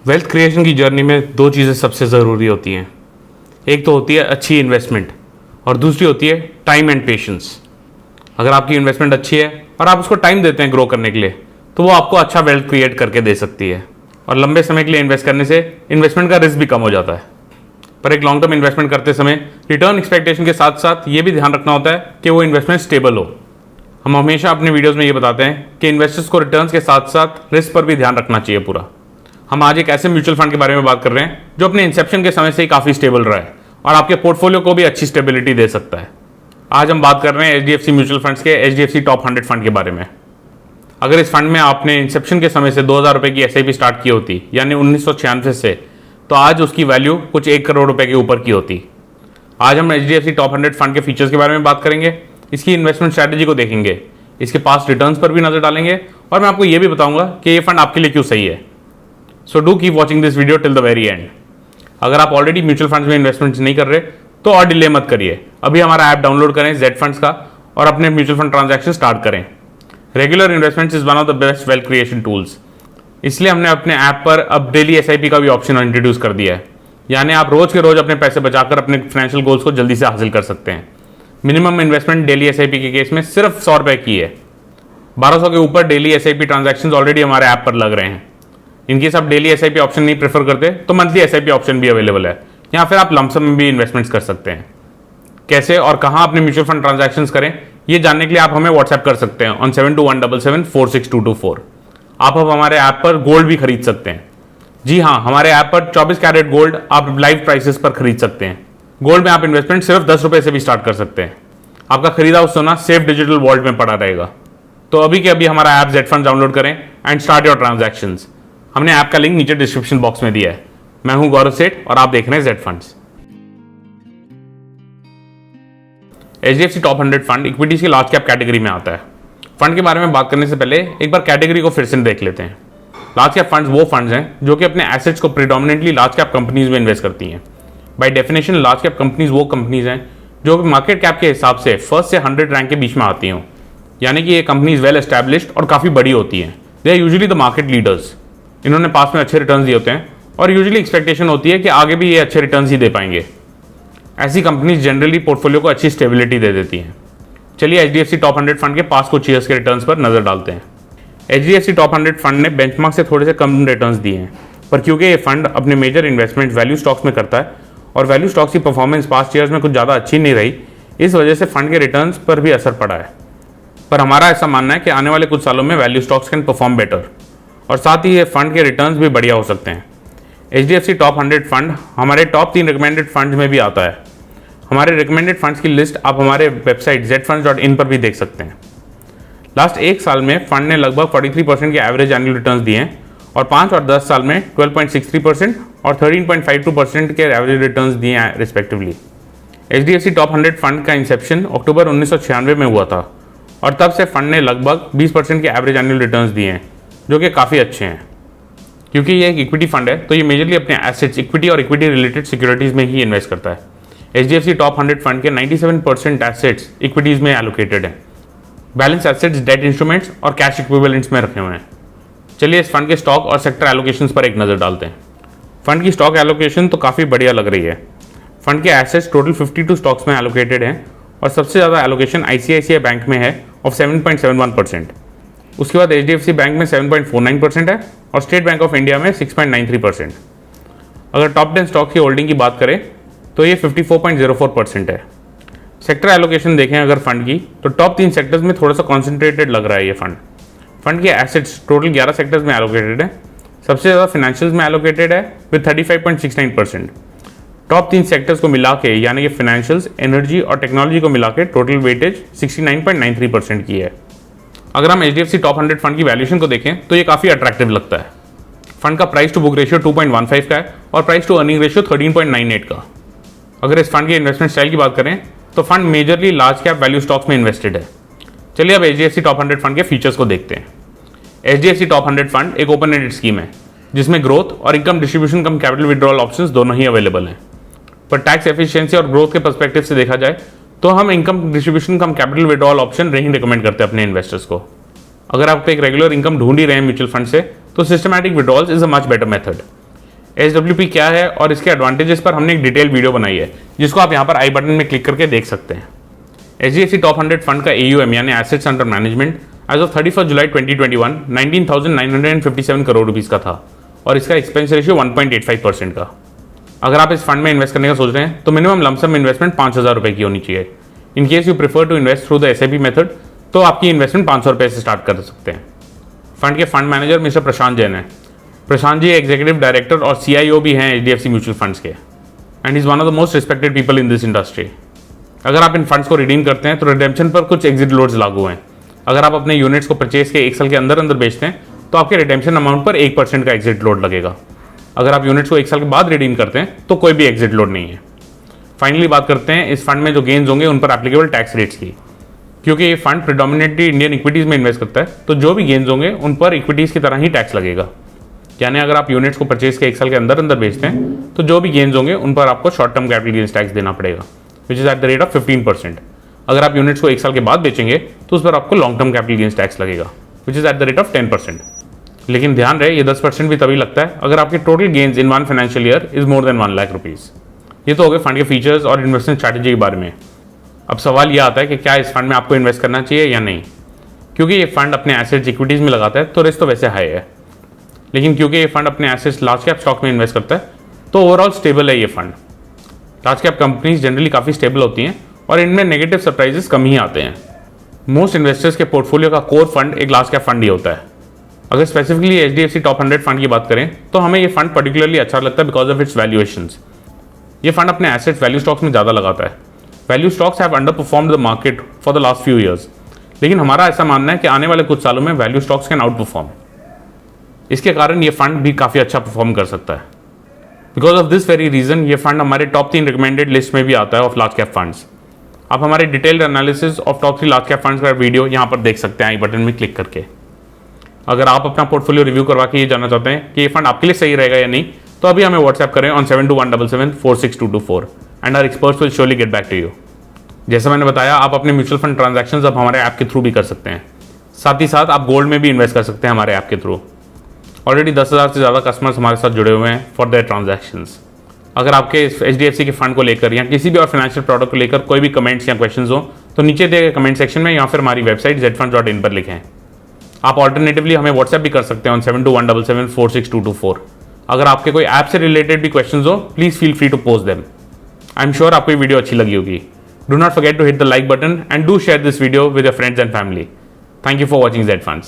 Wealth creation की journey में दो चीज़ें सबसे ज़रूरी होती हैं। एक तो होती है अच्छी इन्वेस्टमेंट और दूसरी होती है टाइम एंड पेशेंस। अगर आपकी इन्वेस्टमेंट अच्छी है और आप उसको टाइम देते हैं ग्रो करने के लिए, तो वो आपको अच्छा वेल्थ क्रिएट करके दे सकती है। और लंबे समय के लिए इन्वेस्ट करने से इन्वेस्टमेंट का रिस्क भी कम हो जाता है। पर एक लॉन्ग टर्म इन्वेस्टमेंट करते समय रिटर्न एक्सपेक्टेशन के साथ साथ ये भी ध्यान रखना होता है कि वो इन्वेस्टमेंट स्टेबल हो। हम हमेशा अपने वीडियोज़ में ये बताते हैं कि इन्वेस्टर्स को रिटर्न्स के साथ साथ रिस्क पर भी ध्यान रखना चाहिए पूरा। हम आज एक ऐसे म्यूचुअल फंड के बारे में बात कर रहे हैं जो अपने इंसेप्शन के समय से ही काफ़ी स्टेबल रहा है और आपके पोर्टफोलियो को भी अच्छी स्टेबिलिटी दे सकता है। आज हम बात कर रहे हैं HDFC म्यूचुअल फंड्स के HDFC टॉप 100 फंड के बारे में। अगर इस फंड में आपने इंसेप्शन के समय से 2000 रुपये की SIP स्टार्ट की होती, यानी 1996 से, तो आज उसकी वैल्यू कुछ 1 करोड़ रुपए के ऊपर की होती। आज हम HDFC टॉप 100 फंड के फीचर्स के बारे में बात करेंगे, इसकी इन्वेस्टमेंट स्ट्रैटेजी को देखेंगे, इसके पास्ट रिटर्न्स पर भी नजर डालेंगे और मैं आपको यह भी बताऊंगा कि ये फंड आपके लिए क्यों सही है। So do keep watching this video till the very and. अगर आप ऑलरेडी म्यूचुअल फंड्स में इन्वेस्टमेंट नहीं कर रहे तो और डिले मत करिए, अभी हमारा ऐप डाउनलोड करें Z फंड्स का और अपने म्यूचुअल फंड ट्रांजैक्शन स्टार्ट करें। Regular investments is one of the best wealth creation tools, इसलिए हमने अपने ऐप पर अब डेली SIP का भी ऑप्शन इंट्रोड्यूस कर दिया है। यानी आप रोज के रोज अपने पैसे बचाकर अपने फाइनेंशियल गोल्स को जल्दी से हासिल कर सकते हैं। मिनिमम इन्वेस्टमेंट डेली SIP के केस में सिर्फ 100 रुपए की है। 1200 के ऊपर डेली SIP ट्रांजैक्शंस ऑलरेडी हमारे ऐप पर लग रहे हैं। इनकेस आप डेली SIP ऑप्शन नहीं प्रेफर करते तो मंथली SIP ऑप्शन भी अवेलेबल है, या फिर आप लमसम में भी इन्वेस्टमेंट्स कर सकते हैं। कैसे और कहां अपने म्यूचुअल फंड ट्रांजैक्शंस करें, ये जानने के लिए आप हमें व्हाट्सएप कर सकते हैं ऑन 7217746224। आप अब हमारे ऐप पर गोल्ड भी खरीद सकते हैं। जी हाँ, हमारे ऐप पर 24 कैरेट गोल्ड आप लाइव प्राइसेस पर खरीद सकते हैं। गोल्ड में आप इन्वेस्टमेंट सिर्फ 10 रुपए से भी स्टार्ट कर सकते हैं। आपका खरीदा हुआ सोना सेफ डिजिटल वॉलेट में पड़ा रहेगा। तो अभी के अभी हमारा ऐप Z फंड डाउनलोड करें एंड स्टार्ट योर ट्रांजैक्शंस। हमने ऐप का लिंक नीचे डिस्क्रिप्शन बॉक्स में दिया है। मैं हूं गौरव सेठ और आप देख रहे हैं Z funds. HDFC top 100 fund equities की लार्ज कैप कैटेगरी में आता है। फंड के बारे में बात करने से पहले एक बार कैटेगरी को फिर से देख लेते हैं। लार्ज कैप फंड्स वो फंड्स हैं जो कि अपने एसेट्स को प्रीडोमिनेंटली लार्ज कैप कंपनीज में इन्वेस्ट करती हैं। By definition large cap companies वो कंपनीज हैं जो मार्केट कैप के हिसाब से फर्स्ट से 100 रैंक के बीच में आती हों, यानी कि ये कंपनीज वेल एस्टैब्लिश्ड और काफ़ी बड़ी होती हैं। They are usually the market leaders. इन्होंने पास में अच्छे रिटर्न्स दिए होते हैं और यूजुअली एक्सपेक्टेशन होती है कि आगे भी ये अच्छे रिटर्न्स ही दे पाएंगे। ऐसी कंपनीज जनरली पोर्टफोलियो को अच्छी स्टेबिलिटी दे देती हैं। चलिए HDFC टॉप 100 फंड के पास कुछ ईयर्स के रिटर्न्स पर नजर डालते हैं। HDFC टॉप 100 फंड ने बेंचमार्क से थोड़े से कम रिटर्न्स दिए हैं, पर क्योंकि ये फंड अपने मेजर इन्वेस्टमेंट वैल्यू स्टॉक्स में करता है और वैल्यू स्टॉक्स की परफॉर्मेंस पास्ट ईयर्स में कुछ ज़्यादा अच्छी नहीं रही, इस वजह से फंड के रिटर्न्स पर भी असर पड़ा है। पर हमारा ऐसा मानना है कि आने वाले कुछ सालों में value stocks can perform better और साथ ही ये फंड के रिटर्न्स भी बढ़िया हो सकते हैं। HDFC टॉप 100 फंड हमारे टॉप 3 रिकमेंडेड फंड्स में भी आता है। हमारे रिकमेंडेड फंड्स की लिस्ट आप हमारे वेबसाइट zfunds.in पर भी देख सकते हैं। लास्ट एक साल में फंड ने लगभग 43% के एवरेज एनुअल रिटर्न्स दिए हैं और 5 और 10 साल में 12.63% और 13.52% के एवरेज रिटर्न्स दिए हैं रिस्पेक्टिवली। HDFC टॉप 100 फंड का इंसेप्शन अक्टूबर 1996 में हुआ था और तब से फंड ने लगभग 20% के एवरेज एनुअल रिटर्न्स दिए हैं, जो कि काफ़ी अच्छे हैं। क्योंकि ये एक इक्विटी फंड है तो ये मेजरली अपने एसेट्स इक्विटी और इक्विटी रिलेटेड सिक्योरिटीज़ में ही इन्वेस्ट करता है। HDFC टॉप 100 फंड के 97% एसेट्स इक्विटीज़ में एलोकेटेड हैं। बैलेंस एसेट्स डेट इंस्ट्रूमेंट्स और कैश इक्विवेलेंट्स में रखे हुए हैं। चलिए इस फंड के स्टॉक और सेक्टर एलोकेशंस पर एक नज़र डालते हैं। फंड की स्टॉक एलोकेशन तो काफ़ी बढ़िया लग रही है। फंड के एसेट्स टोटल 52 स्टॉक्स में एलोकेटेड हैं और सबसे ज़्यादा एलोकेशन ICICI बैंक में है ऑफ 7.71%। उसके बाद HDFC बैंक में 7.49% है और स्टेट बैंक ऑफ इंडिया में 6.93%। अगर टॉप 10 स्टॉक की होल्डिंग की बात करें तो ये 54.04% है। सेक्टर एलोकेशन देखें अगर फंड की तो टॉप 3 सेक्टर्स में थोड़ा सा कॉन्सेंट्रेटेड लग रहा है ये फंड। फंड के एसेट्स टोटल 11 सेक्टर्स में एलोकेटेड है। सबसे ज़्यादा फाइनेंशियल्स में एलोकेटेड है विद 35.69%। टॉप 3 सेक्टर्स को मिला के यानी कि फाइनेंशियल्स, एनर्जी और टेक्नोलॉजी को मिला के टोटल वेटेज 69.93% की है। अगर हम HDFC टॉप 100 फंड की वैल्यूएशन को देखें तो ये काफ़ी अट्रैक्टिव लगता है। फंड का प्राइस टू बुक रेशियो 2.15 का है और प्राइस टू अर्निंग रेशियो 13.98 का। अगर इस फंड के इन्वेस्टमेंट स्टाइल की बात करें तो fund majorly large cap value stocks में इन्वेस्टेड है। चलिए अब HDFC टॉप 100 फंड के फीचर्स को देखते हैं। HDFC टॉप 100 फंड एक ओपन एंडेड स्कीम है जिसमें ग्रोथ और इनकम डिस्ट्रीब्यूशन कम कैपिटल विड्रॉल ऑप्शंस दोनों ही अवेलेबल हैं। पर टैक्स एफिशिएंसी और ग्रोथ के पर्सपेक्टिव से देखा जाए तो हम इनकम डिस्ट्रीब्यूशन कम कैपिटल विड्रॉल ऑप्शन नहीं रिकमेंड करते अपने इन्वेस्टर्स को। अगर आप एक रेगुलर इनकम ढूंढ ही रहे हैं म्यूचुअल फंड से तो systematic withdrawals is a much better method. SWP क्या है और इसके एडवांटेजेस पर हमने एक डिटेल वीडियो बनाई है, जिसको आप यहाँ पर आई बटन में क्लिक करके देख सकते हैं। HDFC टॉप 100 फंड का AUM यानी assets under management as of 31 July 2021 19,957 crore rupees का था और इसका एक्सपेंस रेशियो 1.85% का। अगर आप इस फंड में इन्वेस्ट करने का सोच रहे हैं तो मिनिमम लमसम इन्वेस्टमेंट 5,000 रुपये की होनी चाहिए। In case you prefer to invest through the SIP method तो आपकी इन्वेस्टमेंट 500 रुपये से स्टार्ट कर सकते हैं। फंड के फंड मैनेजर मिस्टर प्रशांत जैन है। प्रशांत जी एग्जीक्यूटिव डायरेक्टर और CIO भी हैं HDFC म्यूचुअल फंड्स के and is one of the most respected people in this industry. अगर आप इन फंड्स को रिडीम करते हैं तो रिडेम्पशन पर कुछ एग्जिट लोड्स लागू हैं। अगर आप अपने यूनिट्स को परचेज के 1 साल के अंदर बेचते हैं तो आपके रिडेम्पशन अमाउंट पर 1% का एग्जिट लोड लगेगा। अगर आप यूनिट्स को 1 साल के बाद रिडीम करते हैं तो कोई भी एग्जिट लोड नहीं है। फाइनली बात करते हैं इस फंड में जो गेन्स होंगे उन पर एप्लीकेबल टैक्स रेट्स की। क्योंकि ये फंड प्रेडोमिनेटली इंडियन इक्विटीज़ में इन्वेस्ट करता है तो जो भी गेन्स होंगे उन पर इक्विटीज़ की तरह ही टैक्स लगेगा। यानी अगर आप यूनिट्स को परचेज के 1 साल के अंदर बेचते हैं तो जो भी गेन्स होंगे उन पर आपको short term capital gains tax देना पड़ेगा, विच is at the rate of 15%। अगर आप यूनिट्स को 1 साल के बाद बेचेंगे तो उस पर आपको long term capital gains tax लगेगा, which is at the rate of 10%। लेकिन ध्यान रहे ये 10% भी तभी लगता है अगर आपके total gains in 1 financial year is more than 1 lakh rupees. ये तो हो गए फंड के फीचर्स और इन्वेस्टमेंट स्ट्रैटेजी के बारे में। अब सवाल यह आता है कि क्या इस फंड में आपको इन्वेस्ट करना चाहिए या नहीं। क्योंकि ये फंड अपने एसेट्स इक्विटीज़ में लगाता है तो रिस्क तो वैसे हाई है, लेकिन क्योंकि ये फंड अपने एसेट्स लार्ज कैप स्टॉक में इन्वेस्ट करता है तो ओवरऑल स्टेबल है ये fund. Large cap companies generally काफ़ी स्टेबल होती हैं और इनमें नेगेटिव सरप्राइजेस कम ही आते हैं। मोस्ट इन्वेस्टर्स के पोर्टफोलियो का कोर फंड एक लार्ज कैप फंड ही होता है। अगर स्पेसिफिकली HDFC टॉप 100 फंड की बात करें तो हमें ये फंड पर्टिकुलरली अच्छा लगता है बिकॉज ऑफ इट्स वैल्यूएशंस। ये फंड अपने एसेट्स वैल्यू स्टॉक्स में ज़्यादा लगाता है। Value stocks have under performed the market for the last few years, लेकिन हमारा ऐसा मानना है कि आने वाले कुछ सालों में value stocks can out perform. इसके कारण ये फंड भी काफ़ी अच्छा परफॉर्म कर सकता है। Because of this very reason ये फंड हमारे टॉप 3 रिकमेंडेड लिस्ट में भी आता है ऑफ लार्ज कैप फंड्स। आप हमारे detailed analysis of top 3 large cap funds का वीडियो यहाँ पर देख सकते हैं आई बटन में क्लिक करके। अगर आप अपना पोर्टफोलियो रिव्यू करवा के ये जानना चाहते हैं कि ये फंड आपके लिए सही रहेगा या नहीं तो अभी हमें व्हाट्सएप करें on 7217746224 and our experts will surely get back to you. जैसा मैंने बताया आप अपने म्यूचुअल फंड ट्रांजैक्शंस अब हमारे ऐप के थ्रू भी कर सकते हैं। साथ ही साथ आप गोल्ड में भी इन्वेस्ट कर सकते हैं हमारे ऐप के थ्रू। ऑलरेडी 10,000 से ज़्यादा कस्टमर्स हमारे साथ जुड़े हुए हैं फॉर देयर ट्रांजैक्शंस। अगर आपके HDFC के फंड को लेकर या किसी भी और फाइनेंशियल प्रोडक्ट को लेकर कोई भी कमेंट्स या क्वेश्चंस हो तो नीचे दिए गए कमेंट सेक्शन में या फिर हमारी वेबसाइट zfunds.in पर लिखें। आप ऑल्टरनेटिवली हमें व्हाट्सएप भी कर सकते हैं ऑन 7217746224। अगर आपके कोई ऐप से रिलेटेड भी क्वेश्चंस हो please feel free to post them. I am sure आपको ये वीडियो अच्छी लगी होगी। Do not forget to hit the like button and do share this video with your friends and family. Thank you for watching Z Funds।